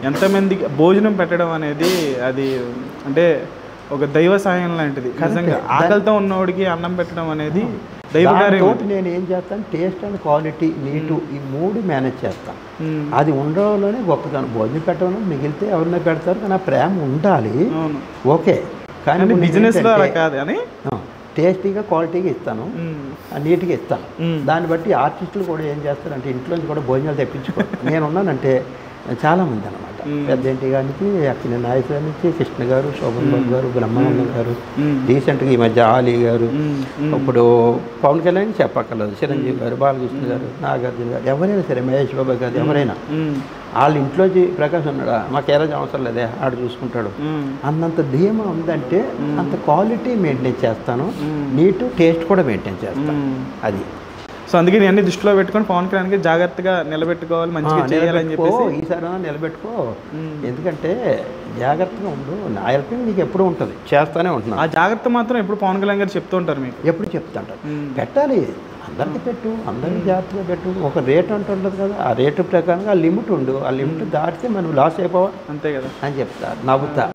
ఎంతమందికి భోజనం పెట్టడం అనేది అది అంటే ఒక దైవ సాయం లాంటిది. నిజంగా ఆకలితో ఉన్నవాడికి అన్నం పెట్టడం అనేది దైవకార్యం. నేను ఏం చేస్తాను, టేస్ట్ అండ్ క్వాలిటీ, నీటు, ఈ 3 మేనేజ్ చేస్తాను. అది ఉండడంలోనే గొప్పతనం. భోజనం పెట్టడం మిగిలితే ఎవరినో పెడతారు, కానీ ఆ ప్రేమ ఉండాలి. ఓకే, కానీ బిజినెస్లో అలా కాదు అని టేస్టీగా క్వాలిటీగా ఇస్తాను, నీట్గా ఇస్తాను. దాన్ని బట్టి ఆర్టిస్టులు కూడా ఏం చేస్తారంటే ఇంట్లోంచి కూడా భోజనాలు తెప్పించుకో. నేను ఉన్నానంటే చాలామంది అనమాట, పెద్ద ఇంటి గారికి అక్కడ నాయకుల నుంచి కృష్ణ గారు, శోభన్ బాబు గారు, బ్రహ్మానందం గారు, రీసెంట్గా ఈ మధ్య ఆలీ గారు, ఇప్పుడు పవన్ కళ్యాణ్ చెప్పక్కర్లేదు, చిరంజీవి గారు, బాలకృష్ణ గారు, నాగార్జున గారు, ఎవరైనా సరే, మహేష్ బాబు గారు, ఎవరైనా వాళ్ళ ఇంట్లోంచి ప్రకాశం ఉన్నాడా, మాకు ఏరాజ్ అవసరం లేదే, ఆడు చూసుకుంటాడు అన్నంత ధీమా ఉందంటే అంత క్వాలిటీ మెయింటైన్ చేస్తాను, నీటు టేస్ట్ కూడా మెయింటైన్ చేస్తాను. అది సో అందుకే నేను అన్ని దృష్టిలో పెట్టుకొని పవన్ కళ్యాణ్కి జాగ్రత్తగా నిలబెట్టుకోవాలి, మంచిగా చేయాలని చెప్పేసి ఈసారి నిలబెట్టుకో. ఎందుకంటే జాగ్రత్తగా ఉండు, నా హెల్పింగ్ నీకు ఎప్పుడు ఉంటుంది, చేస్తానే ఉంటున్నా. ఆ జాగ్రత్త మాత్రం ఎప్పుడు పవన్ కళ్యాణ్ గారు చెప్తూ ఉంటారు, మీకు ఎప్పుడు చెప్తుంటారు, పెట్టాలి, అందరికీ పెట్టు, అందరికీ జాగ్రత్తగా పెట్టు. ఒక రేట్ అంటుంటుంది కదా, ఆ రేటు ప్రకారంగా ఆ లిమిట్ ఉండు, ఆ లిమిట్ దాటితే మనం లాస్ అయిపోవా, అంతే కదా అని చెప్తారు, నవ్వుతా.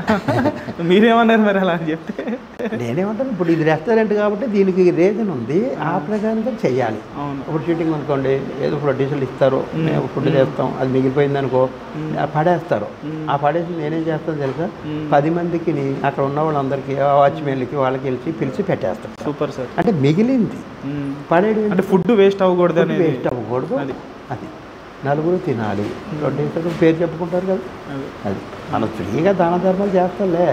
మీరేమన్నారు మరి అలా అని చెప్తే? నేనేమంటాను, ఇప్పుడు ఇది రెస్టారెంట్ కాబట్టి దీనికి రీజన్ ఉంది, ఆ ప్రకారంగా చెయ్యాలి. ఇప్పుడు షూటింగ్ అనుకోండి, ఏదో ప్రొడ్యూసర్లు ఇస్తారు, మేము ఫుడ్ చేస్తాం, అది మిగిలిపోయింది అనుకో పడేస్తారు. ఆ పడేసి నేనేం చేస్తాను తెలుసా, 10 మందికి అక్కడ ఉన్న వాళ్ళందరికీ, వాచ్మెన్లకి వాళ్ళకి పిలిచి పెట్టేస్తాను. Super sir. అంటే మిగిలింది పడేది అంటే ఫుడ్ వేస్ట్ అవ్వకూడదు, వేస్ట్ అవ్వకూడదు, అది నలుగురు తినాలి. ప్రొడ్యూసర్ పేరు చెప్పుకుంటారు కదా, అది మనం ఫ్రీగా దాన ధర్మాలు చేస్తాంలే.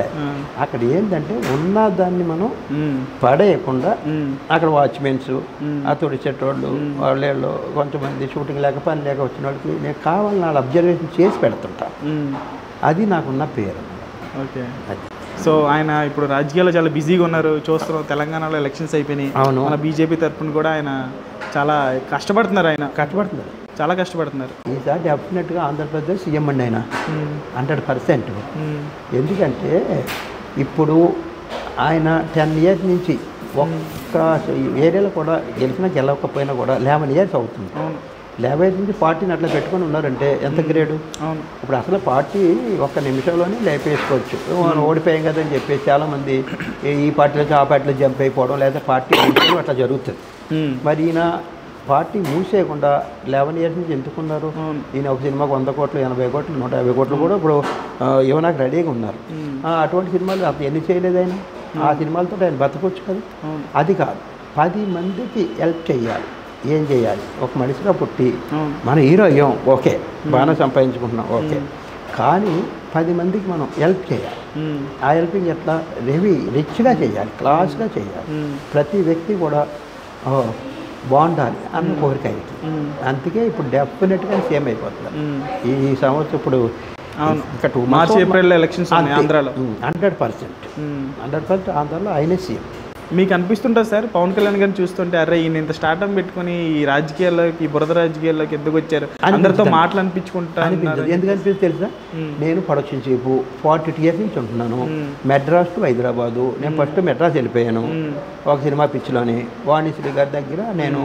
అక్కడ ఏంటంటే ఉన్న దాన్ని మనం పడేయకుండా అక్కడ వాచ్మెన్స్, ఆ తుడిచేటోళ్ళు, వాళ్ళు కొంతమంది షూటింగ్ లేక పని లేక వచ్చిన వాళ్ళకి నేను కావాలని వాళ్ళు అబ్జర్వేషన్ చేసి పెడుతుంటా. అది నాకున్న పేరు. ఓకే. సో ఆయన ఇప్పుడు రాజకీయాల్లో చాలా బిజీగా ఉన్నారు, చూస్తున్నాం. తెలంగాణలో ఎలక్షన్స్ అయిపోయినాయి. అవును. మన బీజేపీ తరఫున కూడా ఆయన చాలా కష్టపడుతున్నారు, చాలా కష్టపడుతున్నారు. ఈసారి డెఫినెట్గా ఆంధ్రప్రదేశ్ సీఎం అండి ఆయన, 100%. ఎందుకంటే ఇప్పుడు ఆయన 10 years నుంచి ఒక్క ఏరియాలో కూడా గెలవకపోయినా కూడా 11 years అవుతుంది. 11 years నుంచి పార్టీని అట్లా పెట్టుకొని ఉన్నారంటే ఎంత గ్రేడు. ఇప్పుడు అసలు పార్టీ ఒక్క నిమిషంలోనే లేపేసుకోవచ్చు. ఓడిపోయాం కదని చెప్పేసి చాలామంది ఈ పార్టీలో ఆ పార్టీలో జంప్ అయిపోవడం, లేదా పార్టీ అట్లా జరుగుతుంది. మరి ఈయన పార్టీ మూసేయకుండా 11 years నుంచి ఎందుకున్నారు? ఈయన ఒక సినిమాకు 100 కోట్లు, 80 కోట్లు, 150 కోట్లు కూడా ఇప్పుడు ఇవ్వడానికి రెడీగా ఉన్నారు. అటువంటి సినిమాలు అసలు ఎన్ని చేయలేదు ఆయన. ఆ సినిమాలతో ఆయన బతకొచ్చు కదా. అది కాదు, 10 మందికి హెల్ప్ చేయాలి. ఏం చేయాలి? ఒక మనిషిగా పుట్టి మన హీరో అయ్యాం, ఓకే, బాగానే సంపాదించుకుంటున్నాం, ఓకే, కానీ 10 మందికి మనం హెల్ప్ చేయాలి. ఆ హెల్పింగ్ ఎట్లా రిచ్గా చేయాలి, క్లాస్గా చేయాలి. ప్రతి వ్యక్తి కూడా బాగుండాలి అన్న కోరిక అయితే. అందుకే ఇప్పుడు డెఫినెట్గా సేమ్ అయిపోతుంది. ఈ సంవత్సరం ఇప్పుడు ఇంకా 2 March, April ఎలక్షన్స్ ఆంధ్రాలో 100% ఆంధ్రాలో ఆయనే సీఎం. మీకు అనిపిస్తుంటుంది సార్ పవన్ కళ్యాణ్ గారిని చూస్తుంటే, అరే ఈయన ఇంత స్టార్టప్ పెట్టుకుని ఈ రాజకీయాల్లోకి, ఈ బురద రాజకీయాల్లోకి ఎందుకు వచ్చారు, అందరితో మాటలు అనిపించుకుంటారు? ఎందుకు అనిపిస్తుంది తెలుసా? నేను ప్రొడక్షన్ చేపు 42 years నుంచి ఉంటున్నాను, మెడ్రాస్ టు హైదరాబాదు. నేను ఫస్ట్ మెడ్రాస్ వెళ్ళిపోయాను ఒక సినిమా పిచ్చిలోని. వాణిశ్రీ గారి దగ్గర నేను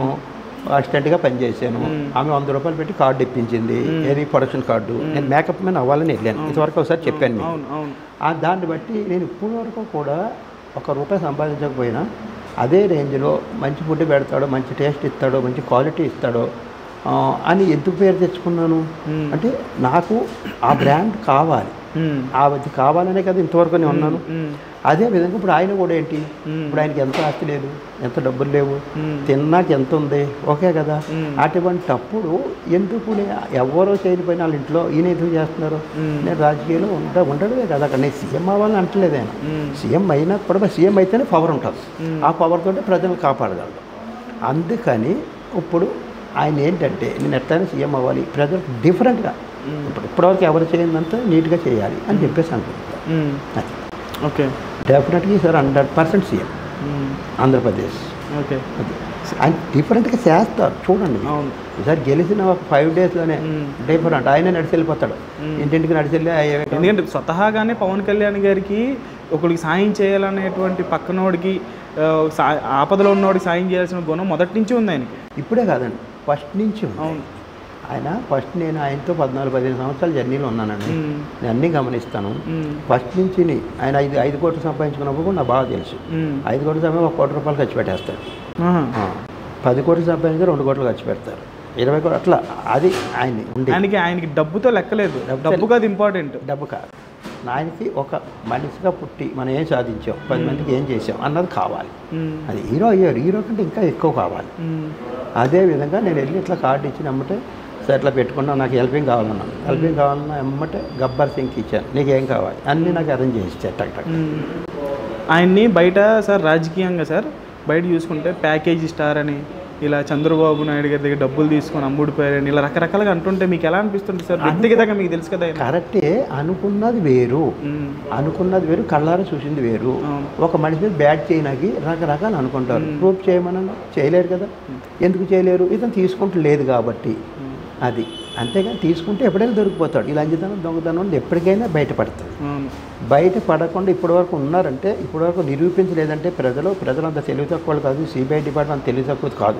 అసిస్టెంట్గా పనిచేశాను. ఆమె 100 రూపాయలు పెట్టి కార్డు ఇప్పించింది, ఏది ప్రొడక్షన్ కార్డు. నేను మేకప్ మ్యాన్ అవ్వాలని వెళ్ళాను, ఇంతవరకు ఒకసారి చెప్పాను. దాన్ని బట్టి నేను ఇప్పటి వరకు కూడా ₹1 సంపాదించకపోయినా అదే రేంజ్లో మంచి ఫుడ్ పెడతాడో, మంచి టేస్ట్ ఇస్తాడో, మంచి క్వాలిటీ ఇస్తాడో అని ఎందుకు పేరు తెచ్చుకున్నాను అంటే, నాకు ఆ బ్రాండ్ కావాలి, అది కావాలనే కదా ఇంతవరకు నేను ఉన్నాను. అదేవిధంగా ఇప్పుడు ఆయన కూడా ఏంటి, ఇప్పుడు ఆయనకి ఎంత ఆస్తి లేదు, ఎంత డబ్బులు లేవు, తిన్నాక ఎంత ఉంది, ఓకే కదా. అటువంటిప్పుడు ఎందుకు ఎవరో చేయకపోయినా వాళ్ళ ఇంట్లో ఈయన ఎందుకు చేస్తున్నారు? నేను రాజకీయాల్లో ఉండడమే కదా, అక్కడ నేను సీఎం అవ్వాలని అంటలేదు. ఆయన సీఎం అయినా కూడా, సీఎం అయితేనే పవర్ ఉంటుంది, ఆ పవర్ తోటి ప్రజలను కాపాడగలరు. అందుకని ఇప్పుడు ఆయన ఏంటంటే, నేను ఎట్లయినా సీఎం అవ్వాలి, ప్రజలకు డిఫరెంట్గా, ఇప్పటివరకు ఎవరు చేయందంతా నీట్గా చేయాలి అని చెప్పేసి అనుకుంటున్నాను. ఓకే, డెఫినెట్గా సార్ 100% సీఎం ఆంధ్రప్రదేశ్. ఓకే, ఆయన డిఫరెంట్గా చేస్తారు చూడండి. ఈసారి గెలిచిన ఒక 5 daysలోనే డిఫరెంట్. ఆయన నడిచి వెళ్ళిపోతాడు, ఇంటింటికి నడిచి వెళ్ళి. ఎందుకంటే స్వతహాగానే పవన్ కళ్యాణ్ గారికి ఒకరికి సాయం చేయాలనేటువంటి పక్కనోడికి, ఆపదలో ఉన్నవాడికి సాయం చేయాల్సిన గుణం మొదటి నుంచి ఉంది ఆయనకి. ఇప్పుడే కాదండి, ఫస్ట్ నుంచి. అవును, ఆయన ఫస్ట్ నేను ఆయనతో 14-15 సంవత్సరాల జర్నీలో ఉన్నానండి. నేను అన్నీ గమనిస్తాను. ఫస్ట్ నుంచి ఆయన 5 కోట్లు సంపాదించుకున్నప్పుడు కూడా నాకు బాగా తెలుసు. 5 కోట్ల సమయం 1 కోటి రూపాయలు ఖర్చు పెట్టేస్తాడు. 10 కోట్లు సంపాదించి 2 కోట్లు ఖర్చు పెడతారు. 20 కోట్లు అట్లా. అది ఆయనకి డబ్బుతో లెక్కలేదు. డబ్బు కాదు ఇంపార్టెంట్. డబ్బు కాదు. ఆయనకి ఒక మనిషిగా పుట్టి మనం ఏం సాధించాం, 10 మందికి ఏం చేసాం అన్నది కావాలి. అది హీరో అయ్యారు, హీరో కంటే ఇంకా ఎక్కువ కావాలి. అదేవిధంగా నేను వెళ్ళి ఇట్లా కార్డు ఇచ్చిన అమ్మటే సార్ ఇట్లా పెట్టుకున్నా, నాకు హెల్పింగ్ కావాలన్నాను. హెల్పింగ్ కావాలన్నా అమ్మటే గబ్బర్ సింగ్కి ఇచ్చాను, నీకేం కావాలి అన్నీ నాకు అరేంజ్ చేసి ఇచ్చారు. టక్ టక్. ఆయన్ని బయట సార్ రాజకీయంగా సార్ బయట చూసుకుంటే ప్యాకేజీ స్టార్ అని, ఇలా చంద్రబాబు నాయుడు గారి దగ్గర డబ్బులు తీసుకొని అమ్ముడిపోయారని ఇలా రకరకాలుగా అంటుంటే మీకు ఎలా అనిపిస్తుంది సార్? వ్యక్తిగతంగా మీకు తెలుసు కదా. కరెక్టే, అనుకున్నది వేరు, కళ్ళారా చూసింది వేరు. ఒక మనిషి మీద బ్యాడ్ చేయడానికి రకరకాలు అనుకుంటారు. ప్రూఫ్ చేయమని చేయలేరు కదా. ఎందుకు చేయలేరు? ఇతను తీసుకుంటలేదు కాబట్టి. అది అంతేగాని తీసుకుంటే ఎప్పుడైనా దొరికిపోతాడు. ఇలా లంచదనం దొంగతనం ఎప్పటికైనా బయటపడుతుంది. బయట పడకుండా ఇప్పటివరకు ఉన్నారంటే, ఇప్పటివరకు నిరూపించలేదంటే ప్రజలంత తెలివి తక్కువ కాదు, సిబిఐ డిపార్ట్మెంట్ తెలివి తక్కువ కాదు.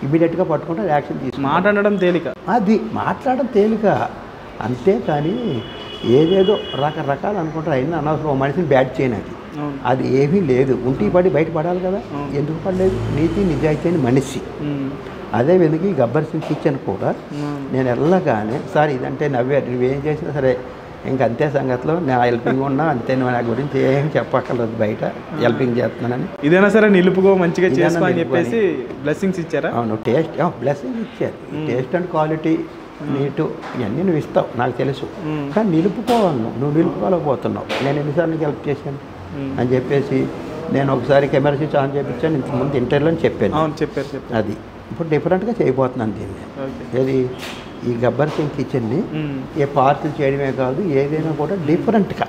ఇమీడియట్గా పట్టుకుంటే యాక్షన్ తీసుకుంటారు. మాట్లాడడం తేలిక, అది మాట్లాడడం తేలిక. అంతేకాని ఏదేదో రకరకాలు అనుకుంటారు. అయినా అనవసరం మనిషిని బ్యాడ్ చేయడానికి అది ఏమీ లేదు. ఉంటి పడి బయట పడాలి కదా. ఎందుకు పడలేదు? నీతి నిజాయితీ అని మనిషి. అదే విధంగా ఈ గబ్బర్ సింగ్ కిచెన్ కూడా నేను వెళ్ళగానే సార్ ఇదంటే నవ్వారు, నువ్వేం చేసినా సరే ఇంకంతే సంగతిలో నేను హెల్పింగ్ ఉన్నా అంతే, నా గురించి ఏం చెప్పక్కర్లేదు, బయట హెల్పింగ్ చేస్తున్నానని. ఇదైనా సరే నిలుపుకో మంచిగా చేసుకోని చెప్పేసి బ్లెస్సింగ్స్ ఇచ్చారా? అవును, బ్లెస్సింగ్స్ ఇచ్చారు. టేస్ట్ అండ్ క్వాలిటీ, నీటు ఇవన్నీ నువ్వు ఇస్తావు నాకు తెలుసు, కానీ నిలుపుకోవాలి. నువ్వు నిలుపుకోలేకపోతున్నావు. నేను ఎన్నిసార్లు హెల్ప్ చేశాను అని చెప్పేసి నేను ఒకసారి కెమెరా స్విచ్ ఆన్ చేయించాను. ఇంతకుముందు ఇంటర్వ్యూలో చెప్పాను. చెప్పారు. అది ఇప్పుడు డిఫరెంట్గా చేయబోతున్నాను దీన్ని. ఏది ఈ గబ్బర్ సింగ్ కిచెన్ని ఏ పార్సల్ చేయడమే కాదు, ఏదైనా కూడా డిఫరెంట్గా